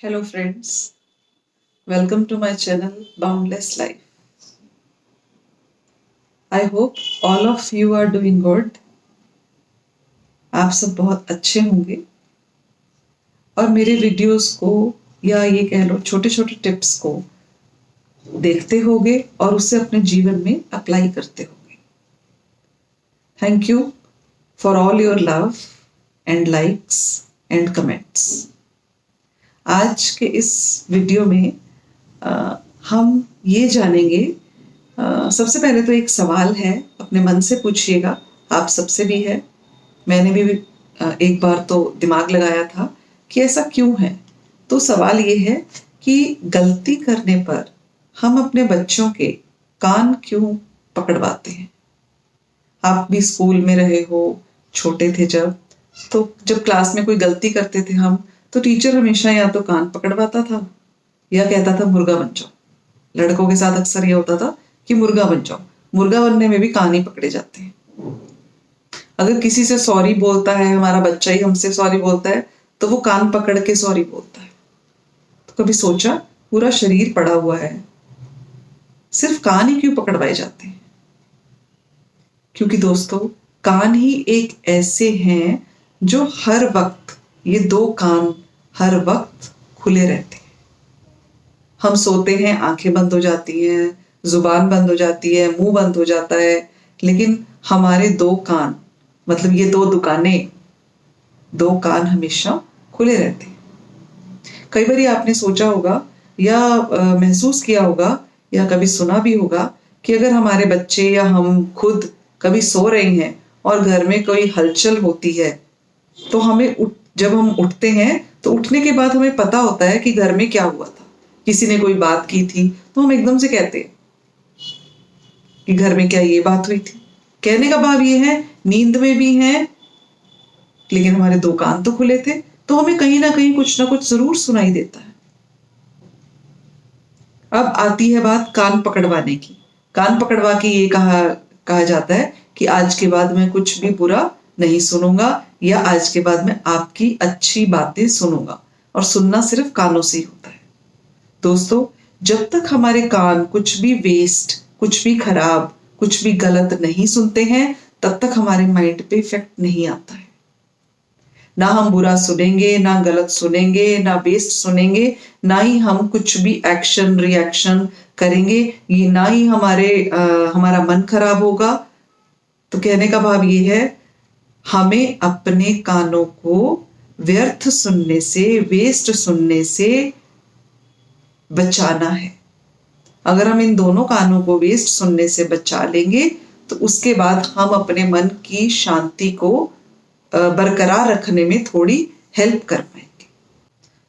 Hello, friends. Welcome to my channel Boundless Life. I hope all of you are doing good. आप सब बहुत अच्छे होंगे और मेरे वीडियोस को या ये कह लो छोटे छोटे टिप्स को देखते होगे और उसे अपने जीवन में अप्लाई करते होगे. Thank you for all your love and likes and comments. आज के इस वीडियो में हम ये जानेंगे. सबसे पहले तो एक सवाल है, अपने मन से पूछिएगा. आप सबसे भी है, मैंने भी एक बार तो दिमाग लगाया था कि ऐसा क्यों है. तो सवाल ये है कि गलती करने पर हम अपने बच्चों के कान क्यों पकड़वाते हैं. आप भी स्कूल में रहे हो, छोटे थे जब क्लास में कोई गलती करते थे हम, तो टीचर हमेशा या तो कान पकड़वाता था या कहता था मुर्गा बन जाओ. लड़कों के साथ अक्सर ये होता था कि मुर्गा बन जाओ. मुर्गा बनने में भी कान ही पकड़े जाते हैं. अगर किसी से सॉरी बोलता है, हमारा बच्चा ही हमसे सॉरी बोलता है, तो वो कान पकड़ के सॉरी बोलता है. तो कभी सोचा, पूरा शरीर पड़ा हुआ है, सिर्फ कान ही क्यों पकड़वाए जाते हैं. क्योंकि दोस्तों, कान ही एक ऐसे हैं जो हर वक्त, ये दो कान हर वक्त खुले रहते हैं. हम सोते हैं, आंखें बंद हो जाती हैं, जुबान बंद हो जाती है, मुंह बंद हो जाता है, लेकिन हमारे दो कान, मतलब ये दो दुकानें, दो कान हमेशा खुले रहते हैं. कई बार आपने सोचा होगा या महसूस किया होगा या कभी सुना भी होगा कि अगर हमारे बच्चे या हम खुद कभी सो रहे हैं और घर में कोई हलचल होती है, तो हमें जब हम उठते हैं तो उठने के बाद हमें पता होता है कि घर में क्या हुआ था. किसी ने कोई बात की थी तो हम एकदम से कहते हैं कि घर में क्या ये बात हुई थी. कहने का भाव ये है, नींद में भी हैं, लेकिन हमारे दो कान तो खुले थे, तो हमें कहीं ना कहीं कुछ ना कुछ जरूर सुनाई देता है. अब आती है बात कान पकड़वाने की. कान पकड़वा के ये कहा जाता है कि आज के बाद मैं कुछ भी बुरा नहीं सुनूंगा, या आज के बाद मैं आपकी अच्छी बातें सुनूंगा. और सुनना सिर्फ कानों से ही होता है. दोस्तों, जब तक हमारे कान कुछ भी वेस्ट, कुछ भी खराब, कुछ भी गलत नहीं सुनते हैं, तब तक हमारे माइंड पे इफेक्ट नहीं आता है. ना हम बुरा सुनेंगे, ना गलत सुनेंगे, ना वेस्ट सुनेंगे, ना ही हम कुछ भी एक्शन रिएक्शन करेंगे, ये ना ही हमारा मन खराब होगा. तो कहने का भाव ये है, हमें अपने कानों को व्यर्थ सुनने से, वेस्ट सुनने से बचाना है. अगर हम इन दोनों कानों को वेस्ट सुनने से बचा लेंगे, तो उसके बाद हम अपने मन की शांति को बरकरार रखने में थोड़ी हेल्प कर पाएंगे.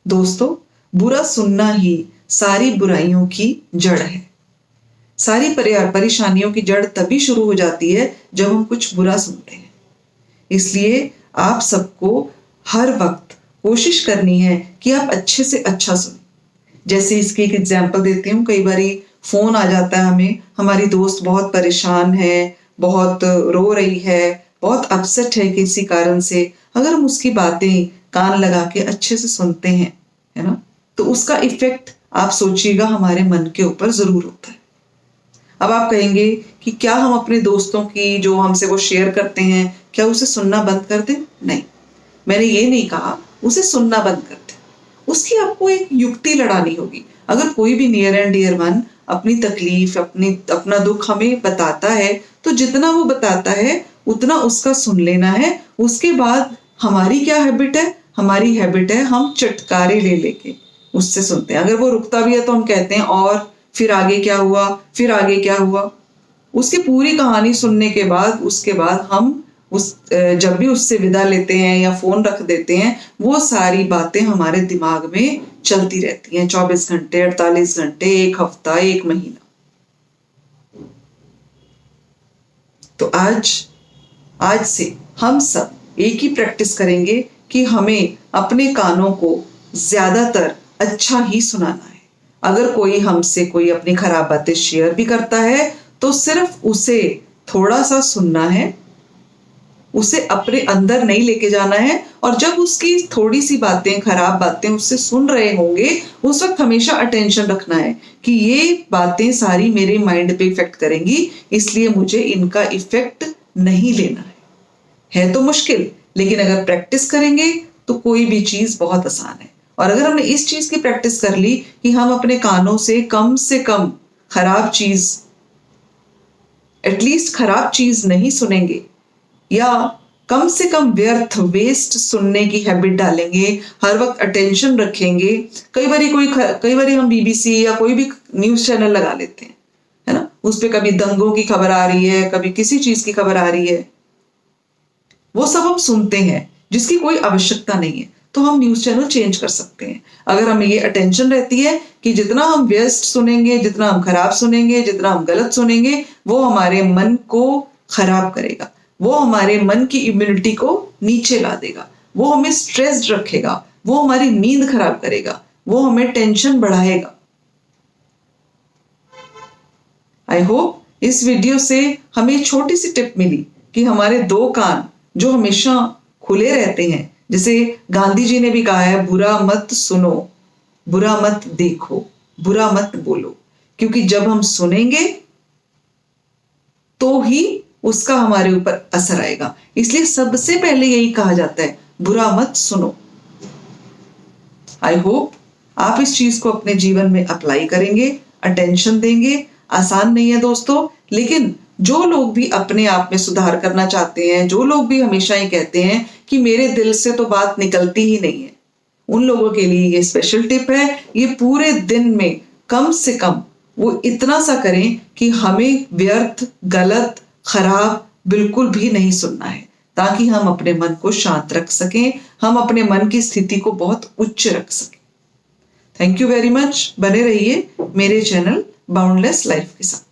दोस्तों, बुरा सुनना ही सारी बुराइयों की जड़ है. सारी परेशानियों की जड़ तभी शुरू हो जाती है जब हम कुछ बुरा सुनते हैं. इसलिए आप सबको हर वक्त कोशिश करनी है कि आप अच्छे से अच्छा सुनें. जैसे इसकी एक एग्जांपल देती हूँ. कई बारी फोन आ जाता है हमें, हमारी दोस्त बहुत परेशान है, बहुत रो रही है, बहुत अपसेट है किसी कारण से. अगर हम उसकी बातें कान लगा के अच्छे से सुनते हैं, है ना, तो उसका इफेक्ट आप सोचिएगा हमारे मन के ऊपर जरूर होता है. अब आप कहेंगे कि क्या हम अपने दोस्तों की जो हमसे वो शेयर करते हैं, क्या उसे सुनना बंद कर दें? नहीं, मैंने ये नहीं कहा उसे सुनना बंद कर दें. उसकी आपको एक युक्ति लड़ानी होगी. अगर कोई भी नियर एंड डियर वन अपनी तकलीफ, अपना दुख हमें बताता है, तो जितना वो बताता है उतना उसका सुन लेना है. उसके बाद हमारी क्या हैबिट है? हमारी हैबिट है हम चटकारे ले लेके उससे सुनते हैं. अगर वो रुकता भी है तो हम कहते हैं और फिर आगे क्या हुआ, फिर आगे क्या हुआ. उसकी पूरी कहानी सुनने के बाद, उसके बाद हम जब भी उससे विदा लेते हैं या फोन रख देते हैं, वो सारी बातें हमारे दिमाग में चलती रहती हैं 24 घंटे, 48 घंटे, एक हफ्ता, एक महीना. तो आज से हम सब एक ही प्रैक्टिस करेंगे कि हमें अपने कानों को ज्यादातर अच्छा ही सुनाना है. अगर कोई हमसे कोई अपनी खराब बातें शेयर भी करता है, तो सिर्फ उसे थोड़ा सा सुनना है, उसे अपने अंदर नहीं लेके जाना है। और जब उसकी थोड़ी सी बातें, खराब बातें उससे सुन रहे होंगे, उस वक्त हमेशा अटेंशन रखना है कि ये बातें सारी मेरे माइंड पे इफेक्ट करेंगी, इसलिए मुझे इनका इफेक्ट नहीं लेना है तो मुश्किल, लेकिन अगर प्रैक्टिस करेंगे तो कोई भी चीज बहुत आसान है। और अगर हमने इस चीज की प्रैक्टिस कर ली कि हम अपने कानों से कम खराब चीज, एटलीस्ट खराब चीज नहीं सुनेंगे, या कम से कम व्यर्थ वेस्ट सुनने की हैबिट डालेंगे, हर वक्त अटेंशन रखेंगे। कई बारी हम बीबीसी या कोई भी न्यूज चैनल लगा लेते हैं, है ना, उस पर कभी दंगों की खबर आ रही है, कभी किसी चीज की खबर आ रही है, वो सब हम सुनते हैं जिसकी कोई आवश्यकता नहीं है। तो हम न्यूज चैनल चेंज कर सकते हैं। अगर हमें ये अटेंशन रहती है कि जितना हम व्यस्त सुनेंगे, जितना हम खराब सुनेंगे, जितना हम गलत सुनेंगे, वो हमारे मन को खराब करेगा, वो हमारे मन की इम्यूनिटी को नीचे ला देगा, वो हमें स्ट्रेस्ड रखेगा, वो हमारी नींद खराब करेगा, वो हमें टेंशन बढ़ाएगा। आई होप इस वीडियो से हमें छोटी सी टिप मिली कि हमारे दो कान जो हमेशा खुले रहते हैं, जैसे गांधी जी ने भी कहा है, बुरा मत सुनो, बुरा मत देखो, बुरा मत बोलो, क्योंकि जब हम सुनेंगे तो ही उसका हमारे ऊपर असर आएगा। इसलिए सबसे पहले यही कहा जाता है, बुरा मत सुनो। आई होप आप इस चीज को अपने जीवन में अप्लाई करेंगे, अटेंशन देंगे। आसान नहीं है दोस्तों, लेकिन जो लोग भी अपने आप में सुधार करना चाहते हैं, जो लोग भी हमेशा ही कहते हैं कि मेरे दिल से तो बात निकलती ही नहीं है, उन लोगों के लिए ये स्पेशल टिप है। ये पूरे दिन में कम से कम वो इतना सा करें कि हमें व्यर्थ, गलत, खराब बिल्कुल भी नहीं सुनना है, ताकि हम अपने मन को शांत रख सकें, हम अपने मन की स्थिति को बहुत उच्च रख सकें। Thank you very much. बने रहिए मेरे चैनल बाउंडलेस लाइफ के साथ।